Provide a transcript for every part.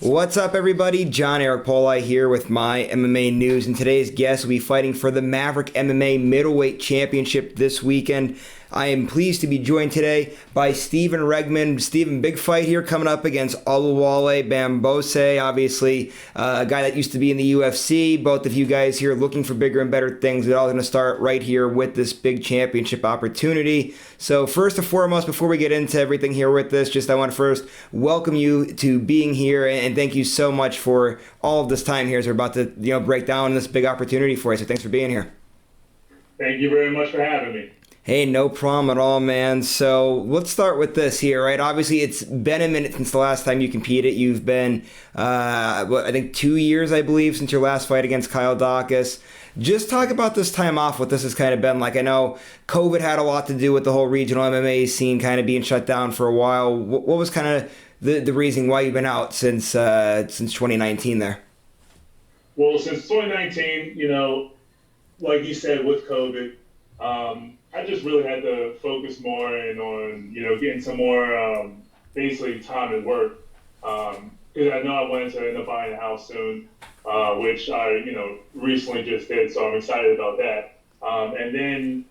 What's up, everybody? John Eric Poli here with my MMA news, and today's guest will be fighting for the Maverick MMA middleweight championship this weekend. I am pleased to be joined today by Stephen Regman. Stephen, big fight here coming up against Oluwale Bambose, obviously a guy that used to be in the UFC. Both of you guys here looking for bigger and better things. We're all going to start right here with this big championship opportunity. So first and foremost, before we get into everything here with this, I want to first welcome you to being here and thank you so much for all of this time here as we're about to break down this big opportunity for you. So thanks for being here. Thank you very much for having me. Hey, no problem at all, man. So let's start with this here, right? Obviously, it's been a minute since the last time you competed. You've been, I think 2 years, I believe, since your last fight against Kyle Dawkins. Just talk about this time off, what this has kind of been like. I know COVID had a lot to do with the whole regional MMA scene kind of being shut down for a while. What was kind of the reason why you've been out since 2019 there? Well, since 2019, like you said, with COVID, I just really had to focus more on, getting some more, basically time at work. Because I know I wanted to end up buying a house soon, which I, recently just did. So I'm excited about that. And then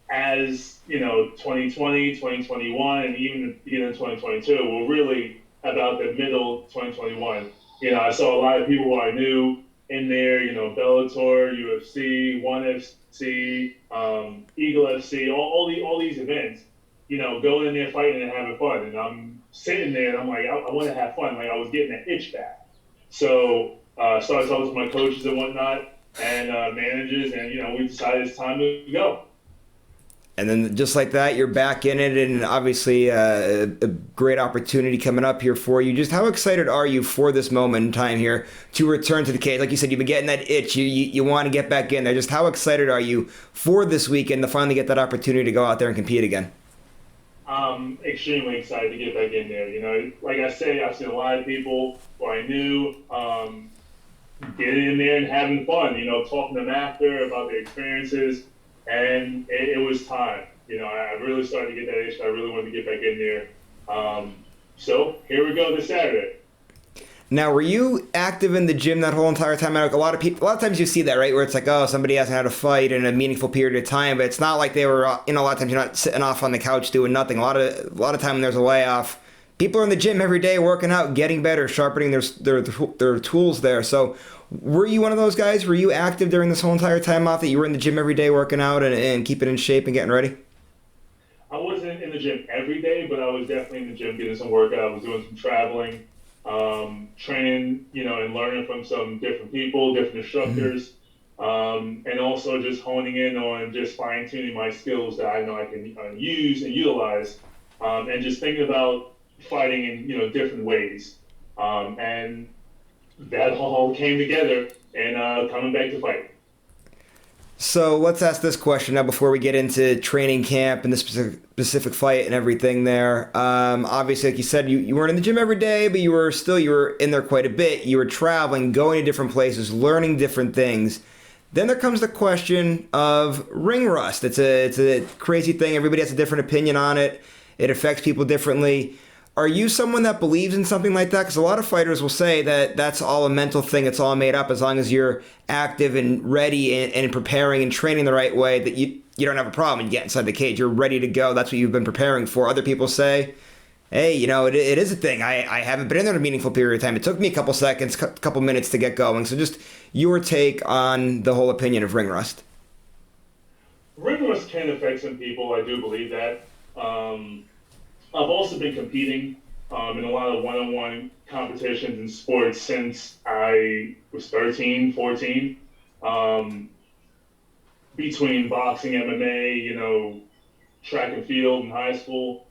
as, 2020, 2021, and even the beginning of 2022, well, really about the middle 2021, I saw a lot of people who I knew in there, Bellator, UFC, ONE FC, Eagle FC, all these events, going in there fighting and having fun. And I'm sitting there and I'm like, I want to have fun. Like I was getting that itch back. So started talking to my coaches and whatnot and managers, and we decided it's time to go. And then just like that, you're back in it, and obviously a great opportunity coming up here for you. Just how excited are you for this moment in time here to return to the cage? Like you said, you've been getting that itch. You want to get back in there. Just how excited are you for this weekend to finally get that opportunity to go out there and compete again? I'm extremely excited to get back in there. Like I say, I've seen a lot of people who I knew getting in there and having fun, talking to them after about their experiences. And it was time. I really started to get that itch. I really wanted to get back in there. So here we go this Saturday. Now, were you active in the gym that whole entire time? A lot of times you see that, right? Where it's like, oh, somebody hasn't had a fight in a meaningful period of time, but it's not like they were, a lot of times you're not sitting off on the couch doing nothing. A lot of time when there's a layoff, people are in the gym every day working out, getting better, sharpening their tools there. So were you one of those guys? Were you active during this whole entire time off, that you were in the gym every day working out and keeping in shape and getting ready? I wasn't in the gym every day, but I was definitely in the gym getting some workout. I was doing some traveling, training, and learning from some different people, different instructors, and also just honing in on just fine-tuning my skills that I know I can use and utilize, and just thinking about fighting in, different ways. And that all came together and coming back to fight. So let's ask this question now before we get into training camp and the specific fight and everything there. Obviously, like you said, you weren't in the gym every day, but you were in there quite a bit. You were traveling, going to different places, learning different things. Then there comes the question of ring rust. It's a crazy thing. Everybody has a different opinion on it. It affects people differently. Are you someone that believes in something like that? Because a lot of fighters will say that that's all a mental thing. It's all made up. As long as you're active and ready and preparing and training the right way, that you don't have a problem. You get inside the cage. You're ready to go. That's what you've been preparing for. Other people say, hey, it is a thing. I haven't been in there in a meaningful period of time. It took me a couple seconds, couple minutes to get going. So just your take on the whole opinion of ring rust. Ring rust can affect some people. I do believe that. I've also been competing in a lot of one-on-one competitions in sports since I was 13, 14. Between boxing, MMA, track and field in high school,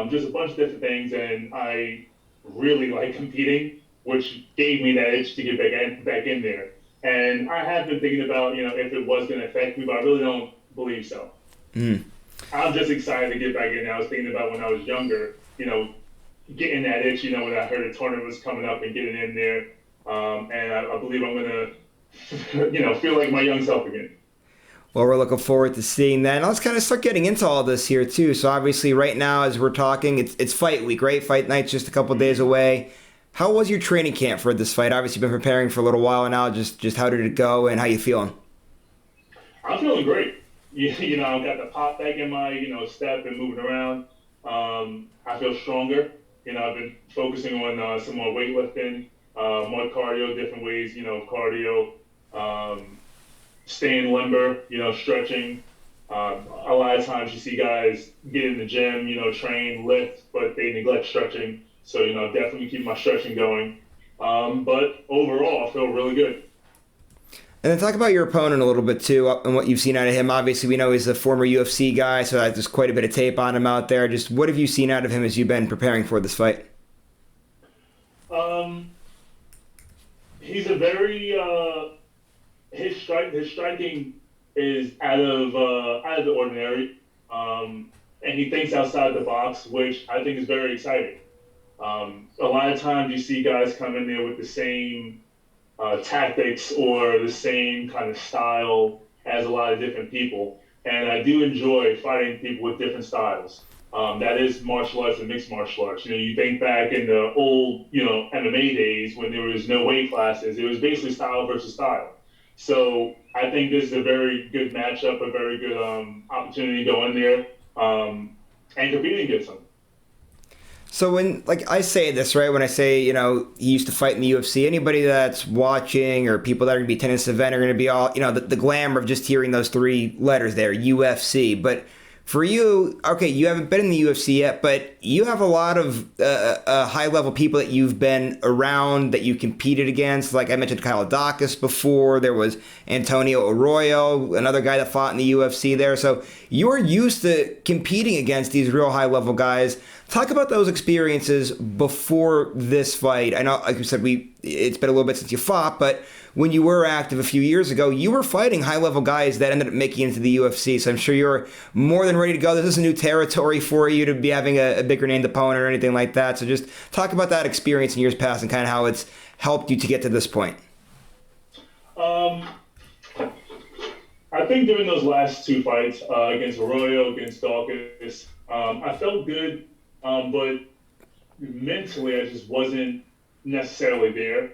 just a bunch of different things. And I really like competing, which gave me that itch to get back in there. And I have been thinking about, if it was going to affect me, but I really don't believe so. I'm just excited to get back in there. I was thinking about when I was younger, getting that itch, when I heard a tournament was coming up and getting in there. And I believe I'm going to, feel like my young self again. Well, we're looking forward to seeing that. And let's kind of start getting into all this here, too. So obviously right now, as we're talking, it's fight week, right? Fight night's just a couple days away. How was your training camp for this fight? Obviously, you've been preparing for a little while now. Just how did it go, and how you feeling? I'm feeling great. I've got the pop back in my, step and moving around. I feel stronger. I've been focusing on some more weightlifting, more cardio, different ways, cardio, staying limber, stretching. A lot of times you see guys get in the gym, train, lift, but they neglect stretching. So, definitely keep my stretching going. But overall, I feel really good. And then talk about your opponent a little bit too, and what you've seen out of him. Obviously, we know he's a former UFC guy, so there's quite a bit of tape on him out there. Just what have you seen out of him as you've been preparing for this fight? Um, he's a very his striking is out of the ordinary, and he thinks outside the box, which I think is very exciting. A lot of times you see guys come in there with the same tactics or the same kind of style as a lot of different people. And I do enjoy fighting people with different styles. That is martial arts and mixed martial arts. You think back in the old, MMA days when there was no weight classes, it was basically style versus style. So I think this is a very good matchup, a very good opportunity to go in there and compete against them. So when, like I say this, right, when I say, he used to fight in the UFC, anybody that's watching or people that are going to be attending this event are going to be all, the glamour of just hearing those three letters there, UFC. But for you, okay, you haven't been in the UFC yet, but you have a lot of high-level people that you've been around, that you competed against. Like I mentioned Kyle Dacus before. There was Antonio Arroyo, another guy that fought in the UFC there. So you're used to competing against these real high-level guys. Talk about those experiences before this fight. I know, like you said, it's been a little bit since you fought, but when you were active a few years ago, you were fighting high-level guys that ended up making it into the UFC. So I'm sure you're more than ready to go. This is a new territory for you to be having a bigger named opponent or anything like that. So just talk about that experience in years past and kind of how it's helped you to get to this point. I think during those last two fights against Arroyo, against Dawkins, I felt good, but mentally I just wasn't necessarily there.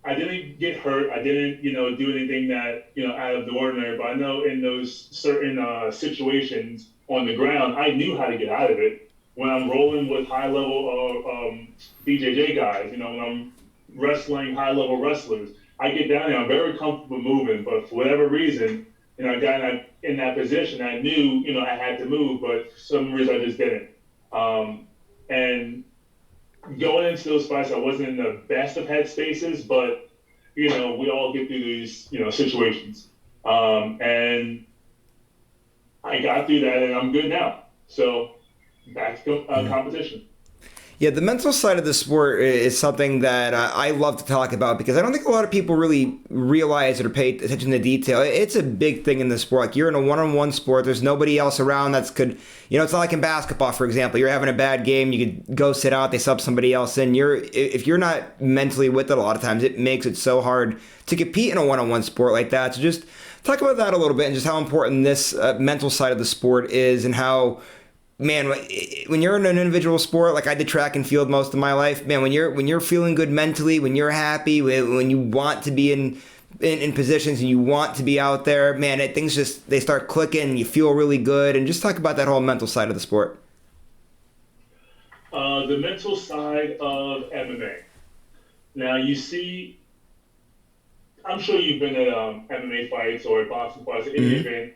I didn't get hurt. I didn't, do anything that, out of the ordinary. But I know in those certain situations on the ground, I knew how to get out of it. When I'm rolling with high-level BJJ guys, when I'm wrestling high-level wrestlers, I get down there. I'm very comfortable moving. But for whatever reason, I got in that position. I knew, I had to move, but for some reason I just didn't. And going into those fights, I wasn't in the best of headspaces, but we all get through these situations, and I got through that, and I'm good now. So back to competition. Yeah, the mental side of the sport is something that I love to talk about because I don't think a lot of people really realize it or pay attention to detail. It's a big thing in the sport. Like you're in a one-on-one sport. There's nobody else around that's could, it's not like in basketball, for example. You're having a bad game. You could go sit out. They sub somebody else in. If you're not mentally with it a lot of times, it makes it so hard to compete in a one-on-one sport like that. So just talk about that a little bit and just how important this mental side of the sport is and how, man, when you're in an individual sport, like I did track and field most of my life, man, when you're feeling good mentally, when you're happy, when you want to be in positions and you want to be out there, man, things just, they start clicking and you feel really good. And just talk about that whole mental side of the sport. The mental side of MMA. Now you see, I'm sure you've been at MMA fights or boxing fights,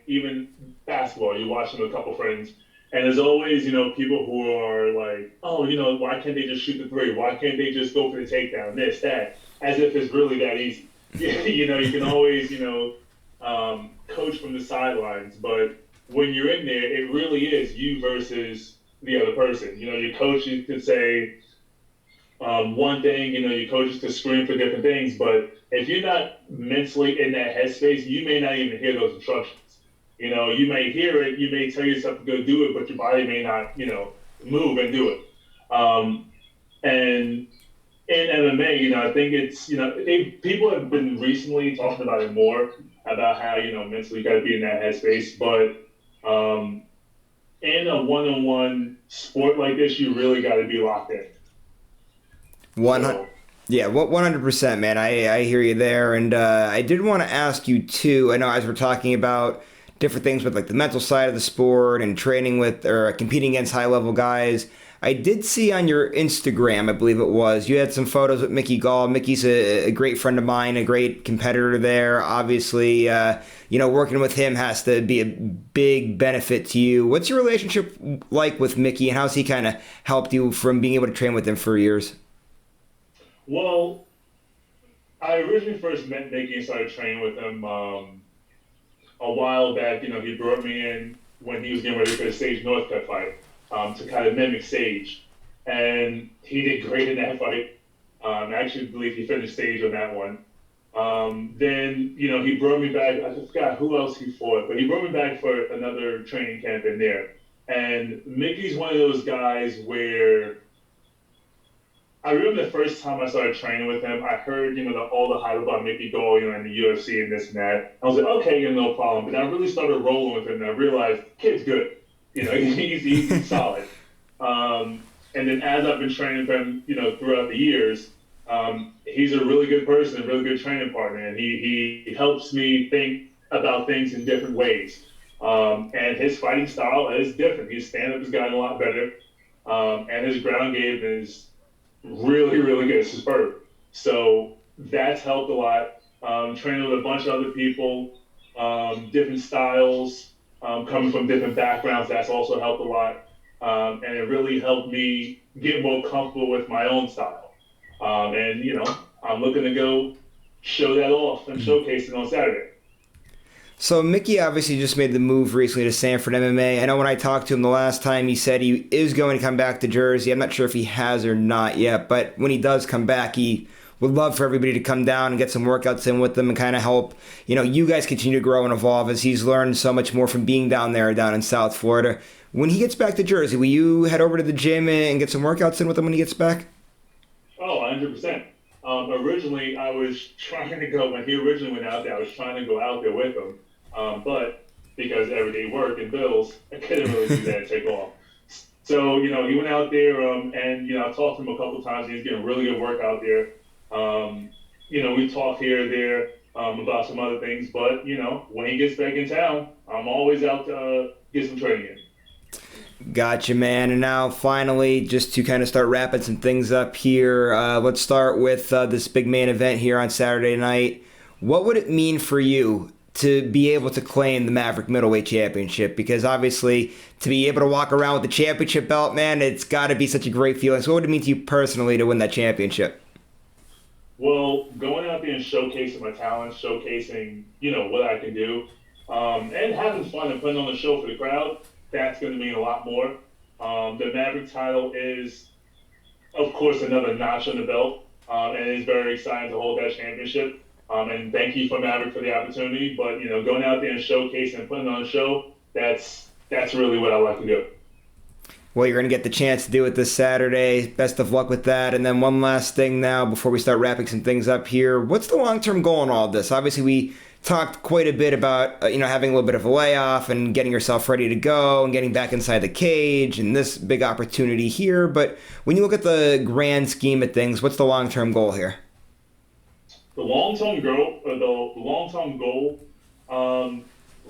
even basketball. You watch them with a couple friends. And there's always, people who are like, oh, why can't they just shoot the three? Why can't they just go for the takedown? This, that, as if it's really that easy. You can always, coach from the sidelines. But when you're in there, it really is you versus the other person. Your coaches could say one thing, your coaches could scream for different things. But if you're not mentally in that headspace, you may not even hear those instructions. You may hear it, you may tell yourself to go do it, but your body may not, move and do it. And in MMA, I think it's, people have been recently talking about it more, about how, mentally you got to be in that headspace. But in a one-on-one sport like this, you really got to be locked in. One, So yeah, 100%, man. I hear you there, and I did want to ask you too. I know as we're talking about different things with like the mental side of the sport and training with or competing against high level guys. I did see on your Instagram, I believe it was, you had some photos with Mickey Gall. Mickey's a great friend of mine, a great competitor there. Obviously, working with him has to be a big benefit to you. What's your relationship like with Mickey, and how's he kind of helped you from being able to train with him for years? well, I originally first met Nicky and started training with him a while back. He brought me in when he was getting ready for the Sage Northcutt fight to kind of mimic Sage, and he did great in that fight. I actually believe he finished Sage on that one. Then he brought me back. I forgot who else he fought, but he brought me back for another training camp in there. And Mickey's one of those guys where I remember the first time I started training with him, I heard, all the hype about Mickey Gall, in the UFC and this and that. I was like, okay, no problem. But then I really started rolling with him, and I realized, kid's good. He's solid. And then as I've been training with him, throughout the years, he's a really good person, a really good training partner, and he helps me think about things in different ways. And his fighting style is different. His stand-up has gotten a lot better, and his ground game is really, really good. It's superb. So that's helped a lot. Training with a bunch of other people, different styles, coming from different backgrounds, that's also helped a lot. And it really helped me get more comfortable with my own style. I'm looking to go show that off and showcase it on Saturday. So Mickey obviously just made the move recently to Sanford MMA. I know when I talked to him the last time, he said he is going to come back to Jersey. I'm not sure if he has or not yet, but when he does come back, he would love for everybody to come down and get some workouts in with them and kind of help, you guys continue to grow and evolve as he's learned so much more from being down in South Florida. When he gets back to Jersey, will you head over to the gym and get some workouts in with him when he gets back? Oh, 100%. Originally, I was trying to go, when he originally went out there, I was trying to go out there with him. But because everyday work and bills, I couldn't really do that and take off. So, he went out there and, I've talked to him a couple of times. And he's getting really good work out there. We talked here or there about some other things. But, when he gets back in town, I'm always out to get some training in. Gotcha, man. And now, finally, just to kind of start wrapping some things up here, let's start with this big main event here on Saturday night. What would it mean for you to be able to claim the Maverick middleweight championship? Because obviously, to be able to walk around with the championship belt, man, it's got to be such a great feeling. So what would it mean to you personally to win that championship? Well, going out there and showcasing my talents, showcasing, what I can do, and having fun and putting on a show for the crowd, that's going to mean a lot more. The Maverick title is, of course, another notch on the belt, and it's very exciting to hold that championship. And thank you for Maverick for the opportunity. But going out there and showcasing and putting on a show, that's really what I like to do. Well, you're going to get the chance to do it this Saturday. Best of luck with that. And then one last thing now before we start wrapping some things up here. What's the long-term goal in all of this? Obviously, we talked quite a bit about having a little bit of a layoff and getting yourself ready to go and getting back inside the cage and this big opportunity here. But when you look at the grand scheme of things, what's the long-term goal here? The long-term goal,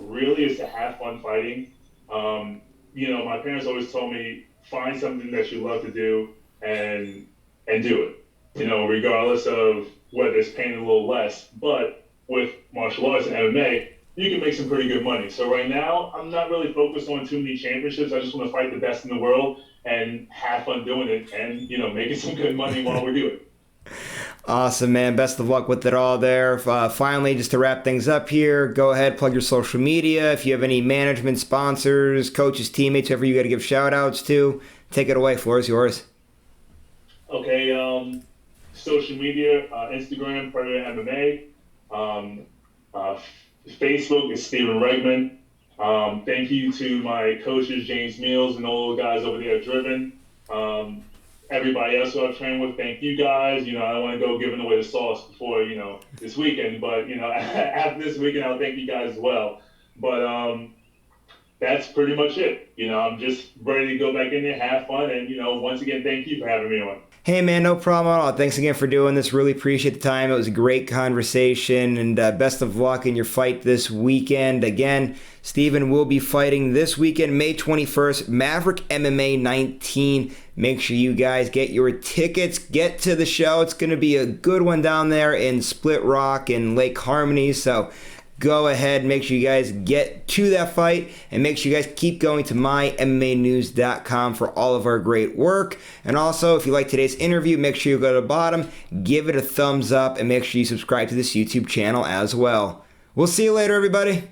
really is to have fun fighting. My parents always told me find something that you love to do and do it. Regardless of whether it's paying a little less. But with martial arts and MMA, you can make some pretty good money. So right now, I'm not really focused on too many championships. I just want to fight the best in the world and have fun doing it and making some good money while we do it. Awesome, man. Best of luck with it all there. Finally, just to wrap things up here, go ahead, plug your social media. If you have any management, sponsors, coaches, teammates, whoever you got to give shout-outs to, take it away. Floor is yours. Okay, social media, Instagram, Predator MMA. Facebook is Stephen Regman. Thank you to my coaches, James Mills, and all the guys over there at Driven. Everybody else who I've trained with, thank you guys. I don't want to go giving away the sauce before, this weekend. But, after this weekend, I'll thank you guys as well. But that's pretty much it. I'm just ready to go back in there, have fun. And, once again, thank you for having me on. Hey man, no problem at all. Thanks again for doing this. Really appreciate the time. It was a great conversation, and best of luck in your fight this weekend. Again, Steven will be fighting this weekend, May 21st, Maverick MMA 19. Make sure you guys get your tickets, get to the show. It's going to be a good one down there in Split Rock and Lake Harmony, so go ahead, make sure you guys get to that fight, and make sure you guys keep going to mymmanews.com for all of our great work. And also, if you like today's interview, make sure you go to the bottom, give it a thumbs up, and make sure you subscribe to this YouTube channel as well. We'll see you later, everybody.